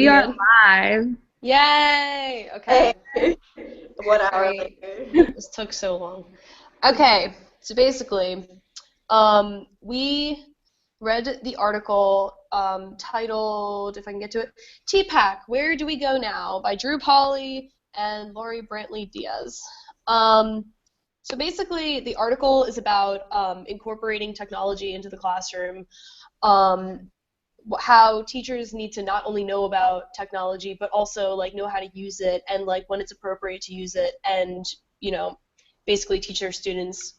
We are live. Yay! Okay. Hey. 1 hour Great. later. This took so long. Okay, so basically, we read the article titled, if I can get to it, TPACK, Where Do We Go Now? By Drew Pauly and Lori Brantley Diaz. So basically, the article is about incorporating technology into the classroom, how teachers need to not only know about technology, but also like know how to use it and like when it's appropriate to use it, and basically teach their students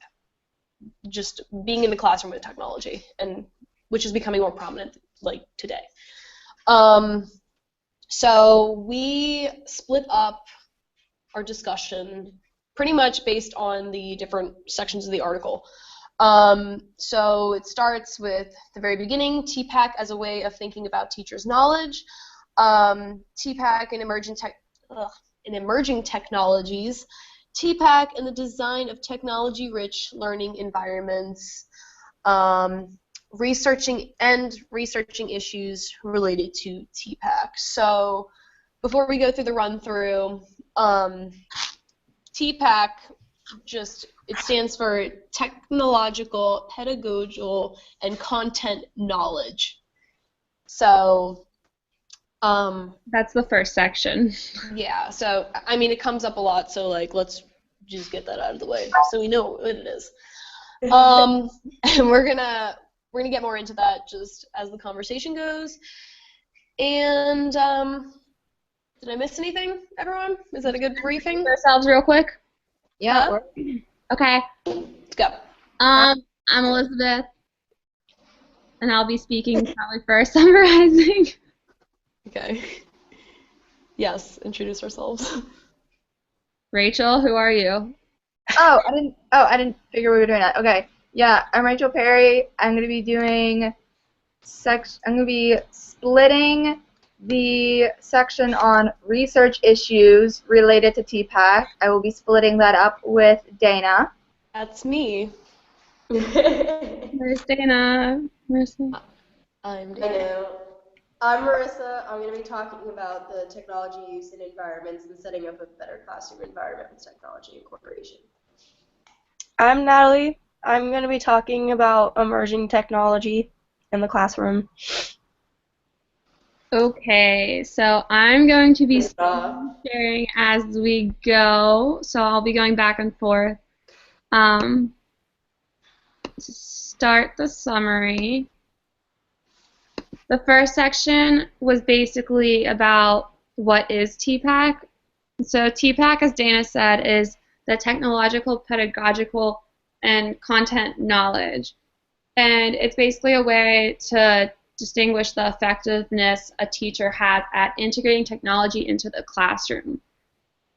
just being in the classroom with technology, and which is becoming more prominent like today. So we split up our discussion pretty much based on the different sections of the article. So it starts with the very beginning, TPACK as a way of thinking about teachers' knowledge, TPACK and emerging technologies, TPACK and the design of technology-rich learning environments, researching issues related to TPACK. So before we go through the run-through, TPACK it stands for Technological, Pedagogical, and Content Knowledge. So that's the first section. Yeah, so I mean it comes up a lot, so like let's just get that out of the way so we know what it is. And we're gonna get more into that just as the conversation goes. And did I miss anything, everyone? Is that a good briefing? Ourselves real quick. Yeah. Huh? Okay. Let's go. I'm Elizabeth, and I'll be speaking probably first, summarizing. Okay. Yes, introduce ourselves. Rachel, who are you? I didn't figure we were doing that. Okay. Yeah, I'm Rachel Perry. I'm gonna be doing I'm gonna be splitting the section on research issues related to TPACK. I will be splitting that up with Dana. That's me. Where's Dana? I'm Dana. Hello. I'm Marissa. I'm going to be talking about the technology use in environments and setting up a better classroom environment with technology incorporation. I'm Natalie. I'm going to be talking about emerging technology in the classroom. Okay, so I'm going to be sharing as we go, so I'll be going back and forth. To start the summary, the first section was basically about what is TPACK. So TPACK, as Dana said, is the technological, pedagogical, and content knowledge. And it's basically a way to distinguish the effectiveness a teacher has at integrating technology into the classroom.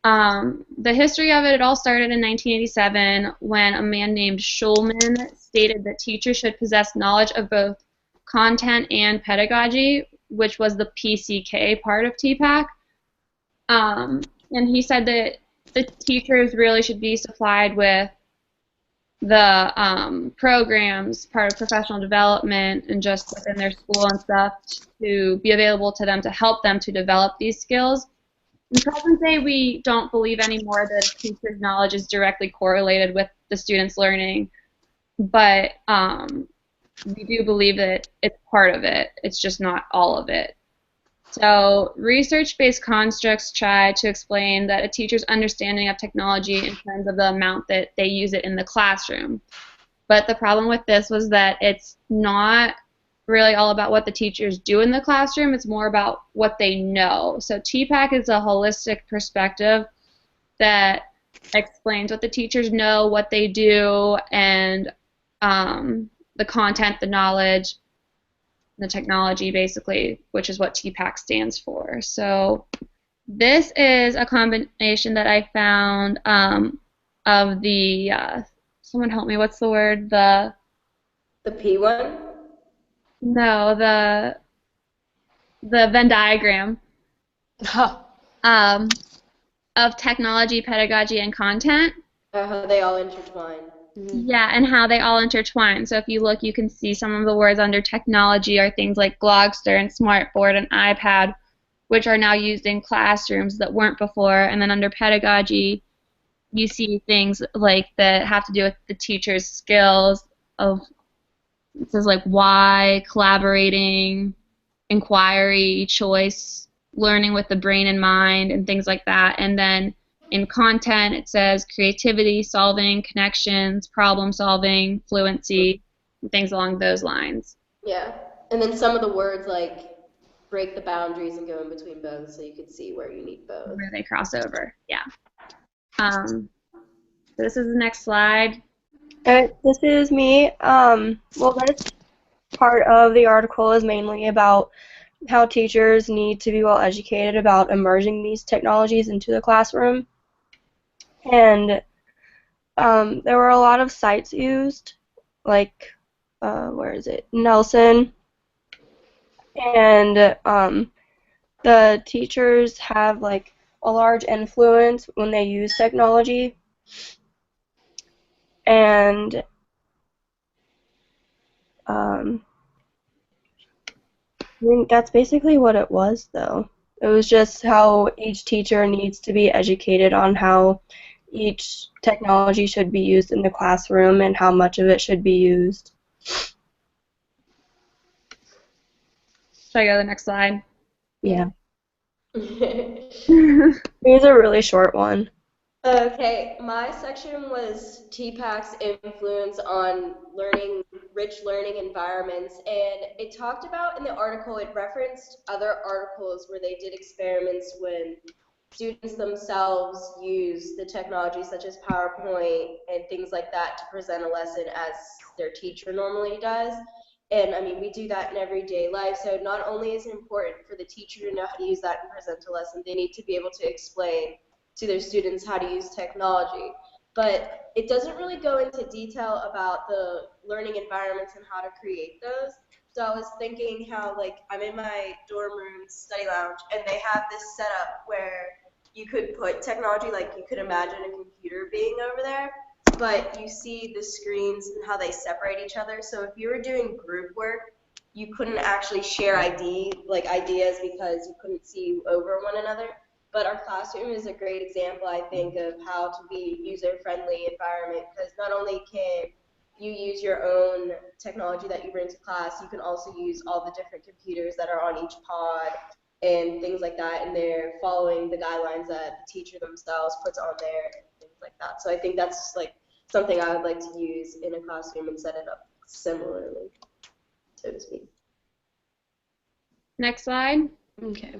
The history of it all started in 1987 when a man named Schulman stated that teachers should possess knowledge of both content and pedagogy, which was the PCK part of TPACK. And he said that the teachers really should be supplied with the programs, part of professional development, and just within their school and stuff to be available to them to help them to develop these skills. In present day, we don't believe anymore that a teacher's knowledge is directly correlated with the student's learning, but we do believe that it's part of it. It's just not all of it. So research-based constructs try to explain that a teacher's understanding of technology in terms of the amount that they use it in the classroom. But the problem with this was that it's not really all about what the teachers do in the classroom. It's more about what they know. So TPACK is a holistic perspective that explains what the teachers know, what they do, and the content, the knowledge, the technology, basically, which is what TPACK stands for. So this is a combination that I found of the, someone help me, what's the word? The P one? No, the Venn diagram of technology, pedagogy, and content. They all intertwine. Yeah, and how they all intertwine. So if you look, you can see some of the words under technology are things like Glogster and Smartboard and iPad, which are now used in classrooms that weren't before. And then under pedagogy, you see things like that have to do with the teacher's skills of, it says like why, collaborating, inquiry, choice, learning with the brain and mind, and things like that. And then in content, it says creativity, solving, connections, problem solving, fluency, and things along those lines. Yeah. And then some of the words like break the boundaries and go in between both so you could see where you need both. Where they cross over. Yeah. So this is the next slide. This is me. Well, this part of the article is mainly about how teachers need to be well educated about emerging these technologies into the classroom. And there were a lot of sites used, like, where is it? Nelson. And the teachers have, like, a large influence when they use technology. And I mean, that's basically what it was, though. It was just how each teacher needs to be educated on how each technology should be used in the classroom and how much of it should be used. Should I go to the next slide? Yeah. It was a really short one. Okay, my section was TPACK's influence on rich learning environments, and it talked about in the article, it referenced other articles where they did experiments when students themselves use the technology such as PowerPoint and things like that to present a lesson as their teacher normally does. And I mean, we do that in everyday life, so not only is it important for the teacher to know how to use that and present a lesson, they need to be able to explain to their students how to use technology. But it doesn't really go into detail about the learning environments and how to create those. So I was thinking how, like, I'm in my dorm room study lounge, and they have this setup where you could put technology, like you could imagine a computer being over there, but you see the screens and how they separate each other. So if you were doing group work, you couldn't actually share ideas because you couldn't see over one another. But our classroom is a great example, I think, of how to be user-friendly environment, because not only can you use your own technology that you bring to class, you can also use all the different computers that are on each pod and things like that, and they're following the guidelines that the teacher themselves puts on there and things like that. So I think that's like something I would like to use in a classroom and set it up similarly, so to speak. Next slide. Okay.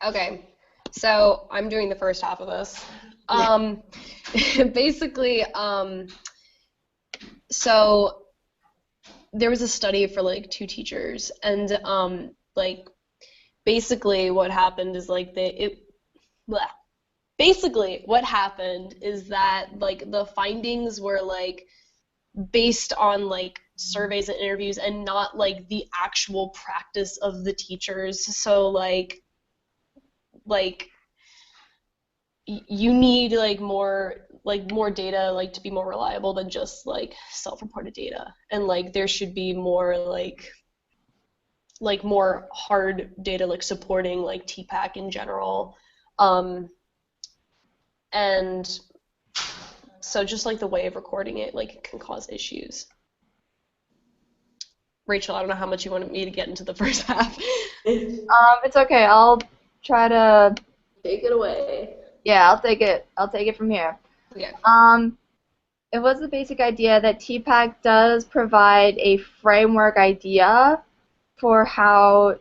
Okay, so I'm doing the first half of this. Basically, so there was a study for like 2 teachers, and like basically what happened is like basically what happened is that like the findings were like based on like surveys and interviews and not like the actual practice of the teachers. So like you need like more data like to be more reliable than just like self-reported data, and like there should be more like more hard data like supporting like TPACK in general, and so just like the way of recording it like can cause issues. Rachel, I don't know how much you wanted me to get into the first half. It's okay. I'll try to. Take it away. Yeah, I'll take it. I'll take it from here. Okay. It was the basic idea that TPACK does provide a framework idea for how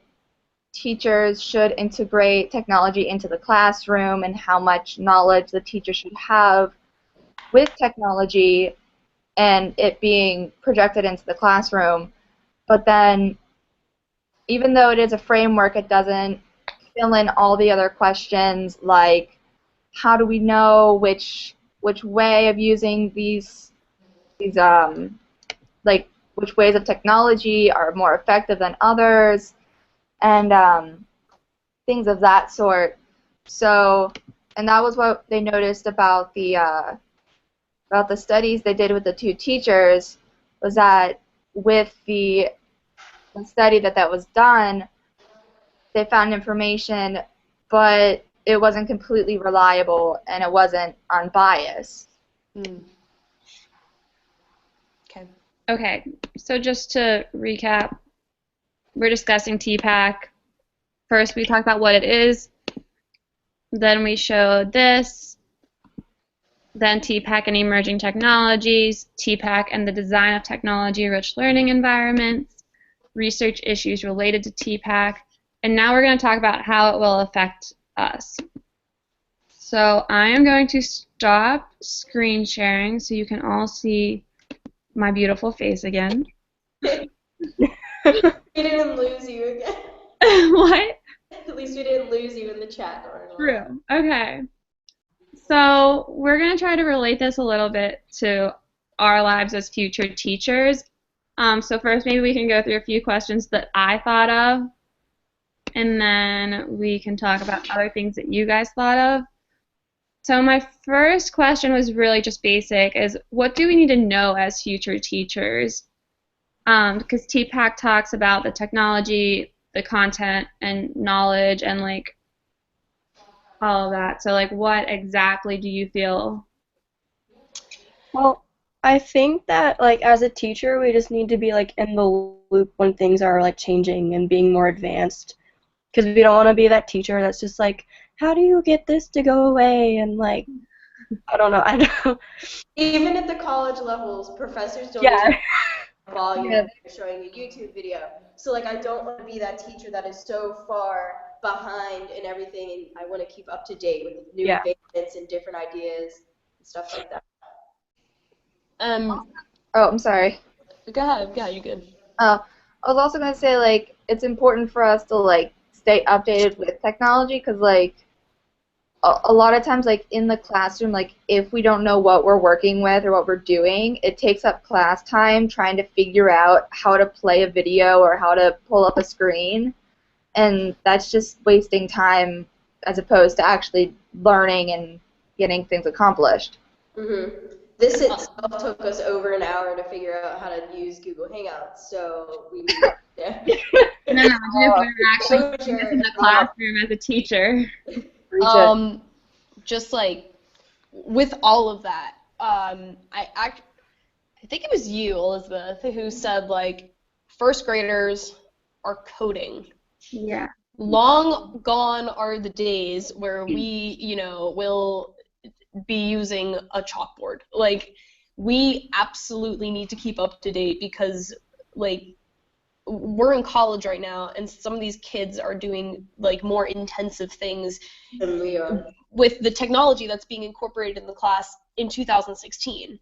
teachers should integrate technology into the classroom and how much knowledge the teacher should have with technology and it being projected into the classroom. But then, even though it is a framework, it doesn't fill in all the other questions like how do we know which way of using these like which ways of technology are more effective than others, and things of that sort. So, and that was what they noticed about the studies they did with the 2 teachers, was that with the study that was done, they found information, but it wasn't completely reliable and it wasn't unbiased. Mm. Okay. Okay, so just to recap, we're discussing TPACK. First, we talked about what it is. Then we showed this. Then TPACK and emerging technologies, TPACK and the design of technology-rich learning environments, research issues related to TPACK, and now we're going to talk about how it will affect us. So I am going to stop screen sharing so you can all see my beautiful face again. We didn't lose you again. What? At least we didn't lose you in the chat, Darnell. True. Okay. So we're going to try to relate this a little bit to our lives as future teachers. So first, maybe we can go through a few questions that I thought of, and then we can talk about other things that you guys thought of. So my first question was really just basic, is what do we need to know as future teachers? Because TPACK talks about the technology, the content, and knowledge, and like all of that. So like what exactly do you feel? Well, I think that like as a teacher, we just need to be like in the loop when things are like changing and being more advanced, because we don't want to be that teacher that's just like, how do you get this to go away? And like, I don't know. I know. Even at the college levels, professors don't Yeah. even have volume Yeah. when they're showing a YouTube video. So like I don't want to be that teacher that is so far behind in everything, and I want to keep up to date with new Yeah. advancements and different ideas and stuff like that. Um, Oh, I'm sorry. Go ahead. Yeah, you good. I was also going to say, like, it's important for us to, like, stay updated with technology because, like, a lot of times, like, in the classroom, like, if we don't know what we're working with or what we're doing, it takes up class time trying to figure out how to play a video or how to pull up a screen, and that's just wasting time as opposed to actually learning and getting things accomplished. This itself took us over an hour to figure out how to use Google Hangouts, so we yeah. And imagine if we were actually So doing this sure. in the classroom as a teacher. Reach it. Just like with all of that, I think it was you, Elizabeth, who said like first graders are coding. Yeah. Long gone are the days where we, will be using a chalkboard. Like, we absolutely need to keep up to date because, like, we're in college right now, and some of these kids are doing, like, more intensive things And we are. with the technology that's being incorporated in the class in 2016.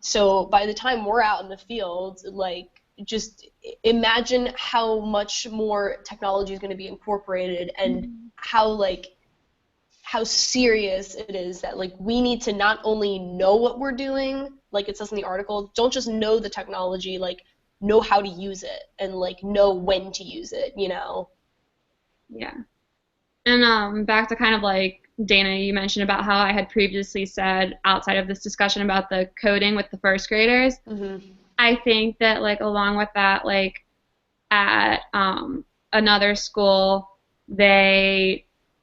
So by the time we're out in the field, like, just imagine how much more technology is going to be incorporated and how serious it is that like we need to not only know what we're doing, like it says in the article, don't just know the technology, like know how to use it and like know when to use it, Yeah. And back to kind of like Dana, you mentioned about how I had previously said outside of this discussion about the coding with the first graders. Mm-hmm. I think that like along with that, like at another school,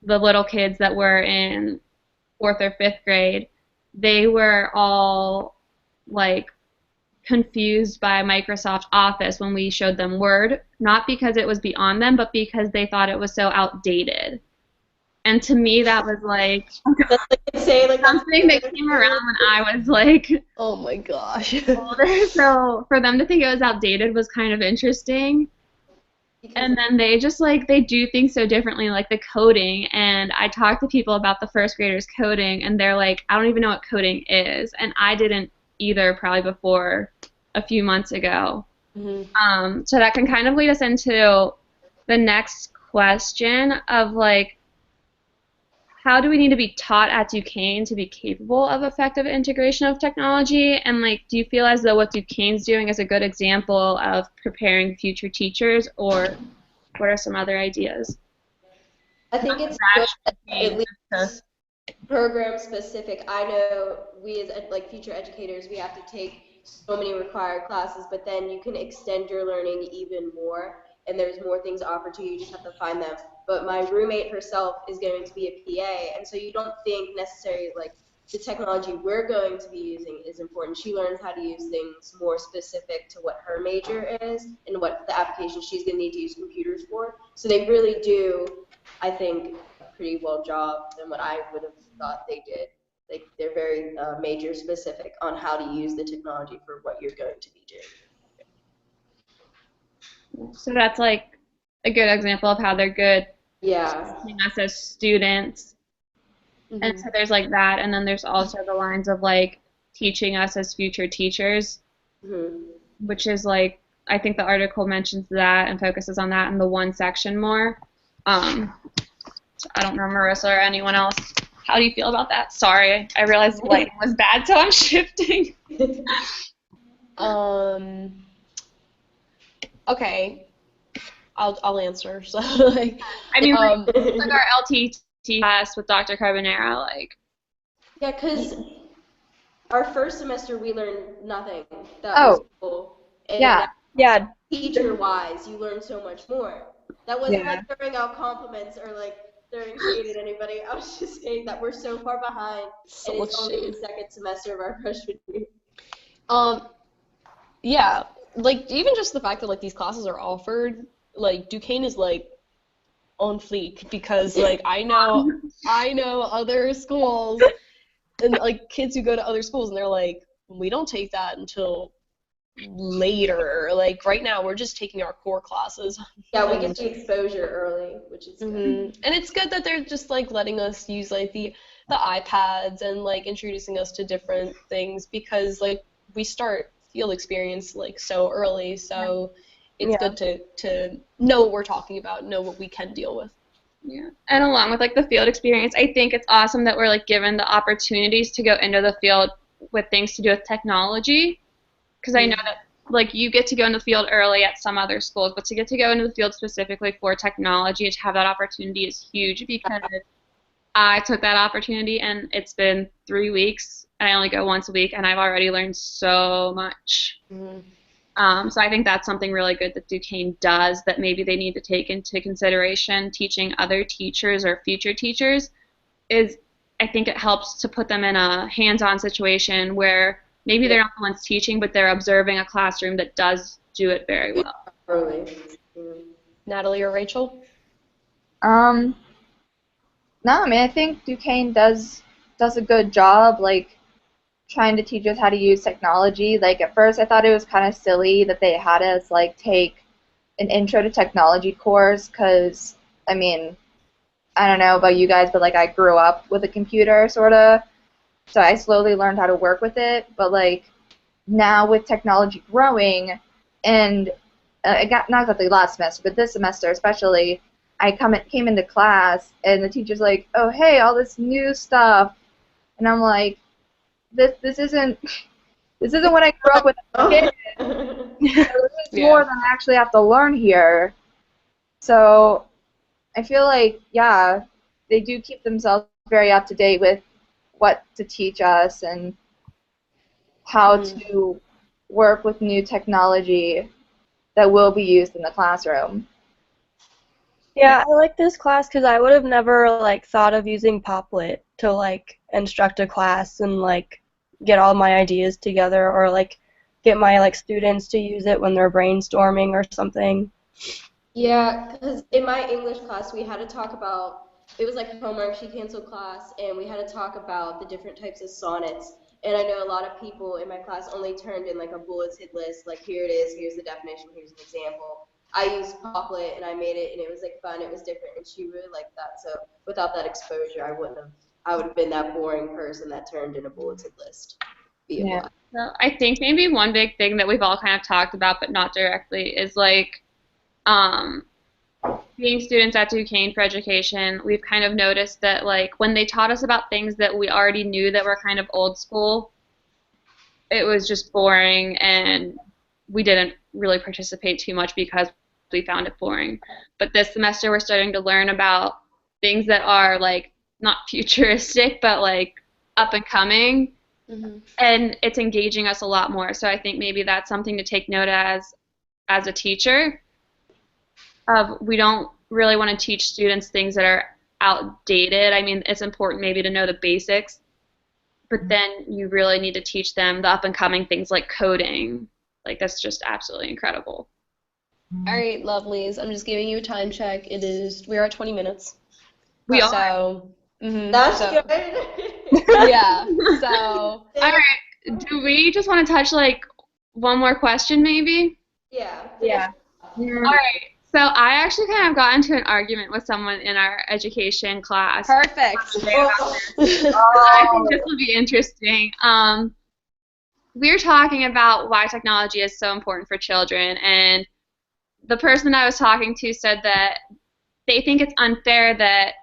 the little kids that were in 4th or 5th grade, they were all like confused by Microsoft Office when we showed them Word, not because it was beyond them, but because they thought it was so outdated. And to me, that was like That's like insane. Like something that came around when I was like Oh my gosh. older. So for them to think it was outdated was kind of interesting. And then they just like they do things so differently, like the coding. And I talked to people about the first graders coding, and they're like, I don't even know what coding is, and I didn't either, probably before a few months ago. Mm-hmm. So that can kind of lead us into the next question of like, how do we need to be taught at Duquesne to be capable of effective integration of technology? And like, do you feel as though what Duquesne's doing is a good example of preparing future teachers, or what are some other ideas? I think it's good that at least program specific. I know we as like future educators, we have to take so many required classes, but then you can extend your learning even more, and there's more things offered to you. You just have to find them. but my roommate herself is going to be a PA, and so you don't think necessarily like the technology we're going to be using is important. She learns how to use things more specific to what her major is and what the application she's going to need to use computers for. So they really do, I think, a pretty well job than what I would have thought they did. Like they're very major specific on how to use the technology for what you're going to be doing. So that's like a good example of how they're good Yeah. teaching us as students. And so there's like that, and then there's also the lines of like teaching us as future teachers, which is like, I think the article mentions that and focuses on that in the one section more. I don't know, Marissa or anyone else. How do you feel about that? Sorry, I realized the lighting was bad, so I'm shifting. Okay, I'll answer. So like, I mean, like our LTT class with Dr. Carbonara, like. Yeah, because our first semester we learned nothing. That was cool. And Yeah. teacher-wise, you learn so much more. That wasn't like throwing out compliments or like throwing shade at anybody. I was just saying that we're so far behind, and it's only the second semester of our freshman year. Yeah, like even just the fact that like these classes are offered, like Duquesne is like on fleek because like I know other schools and like kids who go to other schools and they're like, we don't take that until later. Like right now we're just taking our core classes. Yeah, we get the exposure early, which is good. And it's good that they're just like letting us use like the iPads and like introducing us to different things because like we start field experience like so early, so it's good to know what we're talking about, know what we can deal with. Yeah, and along with like the field experience, I think it's awesome that we're like given the opportunities to go into the field with things to do with technology, because I know that like you get to go into the field early at some other schools, but to get to go into the field specifically for technology, to have that opportunity is huge because I took that opportunity and it's been 3 weeks. I only go once a week and I've already learned so much. So I think that's something really good that Duquesne does that maybe they need to take into consideration teaching other teachers or future teachers is I think it helps to put them in a hands-on situation where maybe they're not the ones teaching, but they're observing a classroom that does do it very well. Natalie or Rachel? No, I mean I think Duquesne does a good job like trying to teach us how to use technology. Like at first I thought it was kind of silly that they had us like take an intro to technology course because I mean I don't know about you guys, but like I grew up with a computer sort of, so I slowly learned how to work with it. But like now with technology growing, and I got not exactly last semester, but this semester especially, I came into class and the teacher's like, "Oh hey, all this new stuff," and I'm like, "This isn't what I grew up with as a kid. There's more than I actually have to learn here." So I feel like, yeah, they do keep themselves very up to date with what to teach us and how to work with new technology that will be used in the classroom. Yeah, I like this class because I would have never like thought of using Poplet to like instruct a class and like get all my ideas together or like get my like students to use it when they're brainstorming or something. Yeah, because in my English class we had to talk about, it was like homework, she canceled class, and we had to talk about the different types of sonnets. And I know a lot of people in my class only turned in like a bulleted list, like here it is, here's the definition, here's an example. I used Poplet and I made it and it was like fun, it was different, and she really liked that. So without that exposure, I would have been that boring person that turned in a bulleted list. Yeah. So I think maybe one big thing that we've all kind of talked about, but not directly, is like being students at Duquesne for education, we've kind of noticed that like when they taught us about things that we already knew that were kind of old school, it was just boring and we didn't really participate too much because we found it boring. But this semester we're starting to learn about things that are like not futuristic but like up and coming, and it's engaging us a lot more. So I think maybe that's something to take note as a teacher of. We don't really want to teach students things that are outdated. I mean, it's important maybe to know the basics, but then you really need to teach them the up and coming things like coding. Like that's just absolutely incredible. All right, lovelies. I'm just giving you a time check. We're at 20 minutes. We are. So, That's so, good. yeah. So, All right. Do we just want to touch like one more question maybe? Yeah. Yeah. All right. So I actually kind of got into an argument with someone in our education class. perfect. I think this will be interesting. We were talking about why technology is so important for children, and the person I was talking to said that they think it's unfair that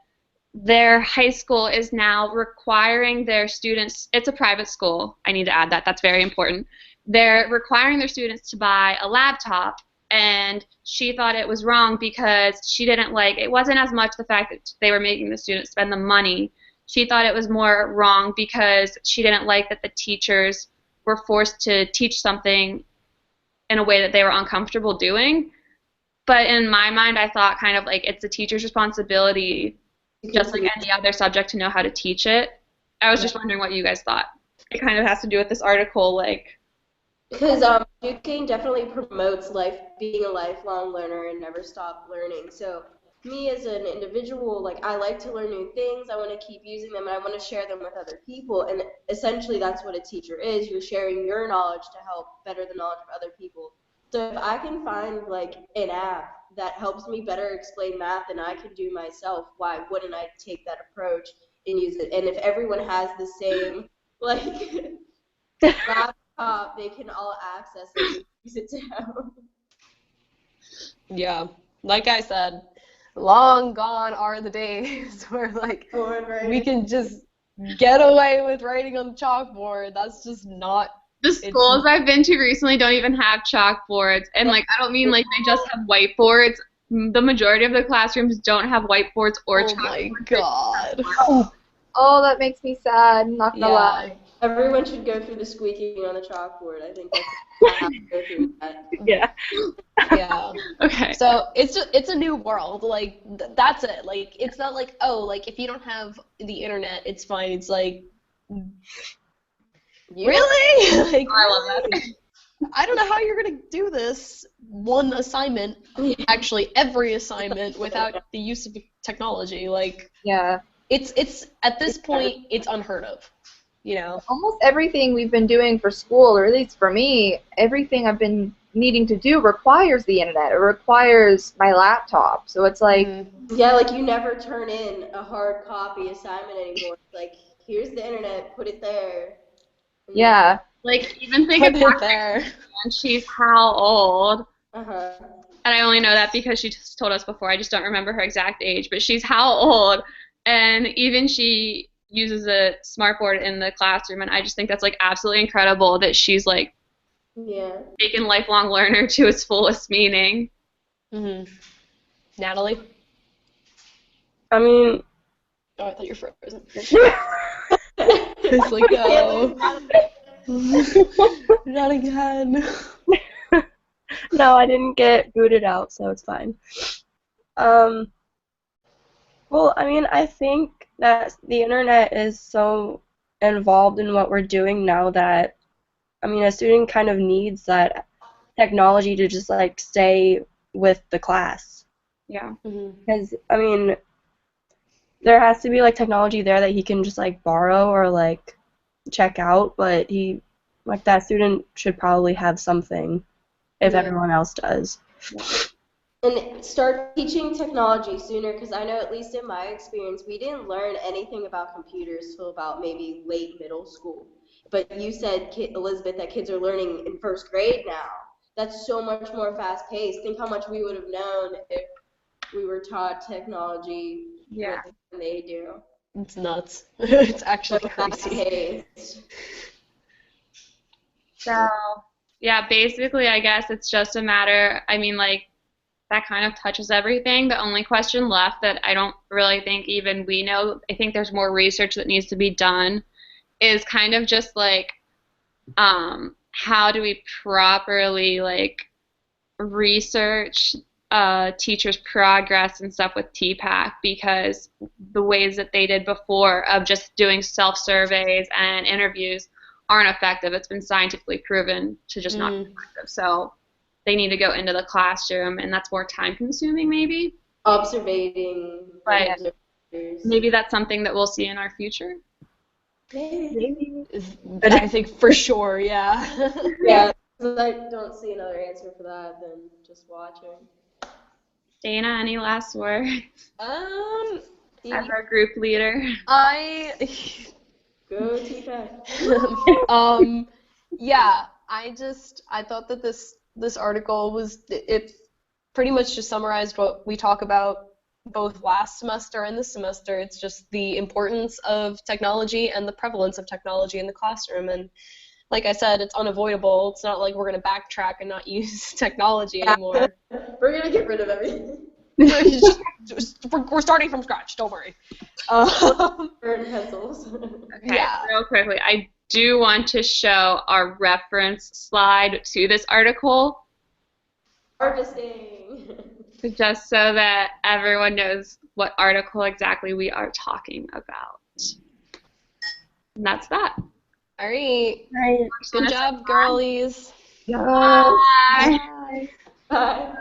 their high school is now requiring their students, it's a private school, I need to add that, that's very important. They're requiring their students to buy a laptop, and she thought it was wrong because she didn't like, it wasn't as much the fact that they were making the students spend the money. She thought it was more wrong because she didn't like that the teachers were forced to teach something in a way that they were uncomfortable doing. But in my mind, I thought kind of like it's the teacher's responsibility, just like any other subject, to know how to teach it. I was just wondering what you guys thought. It kind of has to do with this article, like. Because Duquesne definitely promotes being a lifelong learner and never stop learning. So me as an individual, like I like to learn new things. I want to keep using them, and I want to share them with other people. And essentially, that's what a teacher is. You're sharing your knowledge to help better the knowledge of other people. So if I can find like an app that helps me better explain math than I can do myself, why wouldn't I take that approach and use it? And if everyone has the same like laptop, they can all access it and use it down. Yeah. Like I said, long gone are the days where like we can just get away with writing on the chalkboard. That's just not. The schools I've been to recently don't even have chalkboards, and like I don't mean like they just have whiteboards. The majority of the classrooms don't have whiteboards or chalkboards. Oh my god. Oh, that makes me sad. Not gonna lie. Everyone should go through the squeaking on the chalkboard. I think that's I have to go through that. Yeah. Yeah. Okay. So it's a new world. Like that's it. Like it's not like, oh, like if you don't have the internet, it's fine. It's like really? Like, I love that. I don't know how you're gonna do this one assignment, actually every assignment, without the use of technology. Like Yeah. it's at this point it's unheard of. You know. Almost everything we've been doing for school, or at least for me, everything I've been needing to do requires the internet. It requires my laptop. So it's like, yeah, like you never turn in a hard copy assignment anymore. It's like, here's the internet, put it there. yeah. Like even think Put of it there. and she's how old? Uh-huh. And I only know that because she just told us before. I just don't remember her exact age, but she's how old? And even she uses a smartboard in the classroom, and I just think that's like absolutely incredible that she's like taken lifelong learner to its fullest meaning. Natalie? I mean, Oh, I thought you were frozen. It's like, no. Not again. no, I didn't get booted out, so it's fine. Well, I mean, I think that the internet is so involved in what we're doing now that, I mean, a student kind of needs that technology to just, like, stay with the class. Yeah. Because, I mean, there has to be, like, technology there that he can just, like, borrow or, like, check out, but that student should probably have something if everyone else does. And start teaching technology sooner, because I know, at least in my experience, we didn't learn anything about computers till about maybe late middle school. But you said, Elizabeth, that kids are learning in first grade now. That's so much more fast-paced. Think how much we would have known if we were taught technology than they do. It's nuts. It's actually So crazy. fast-paced. So, yeah, basically, I guess it's just a matter, I mean, like, that kind of touches everything. The only question left that I don't really think even we know, I think there's more research that needs to be done, is kind of just like how do we properly like research teachers' progress and stuff with TPACK, because the ways that they did before of just doing self-surveys and interviews aren't effective. It's been scientifically proven to just not be effective. So they need to go into the classroom, and that's more time-consuming maybe. Observing. But maybe that's something that we'll see in our future. Maybe. I think for sure, yeah. Yeah, 'cause I don't see another answer for that than just watching. Dana, any last words Um, as our group leader? I Go TPACK. yeah, I thought that this article it pretty much just summarized what we talk about both last semester and this semester. It's just the importance of technology and the prevalence of technology in the classroom. And like I said, it's unavoidable. It's not like we're going to backtrack and not use technology anymore. We're gonna get rid of everything. We're starting from scratch. Don't worry. Burn pencils. Okay, Yeah. real quickly, I do want to show our reference slide to this article, Harvesting. just so that everyone knows what article exactly we are talking about. And that's that. All right. Right. Good job, girlies. Yeah. Bye. Bye. Bye. Bye.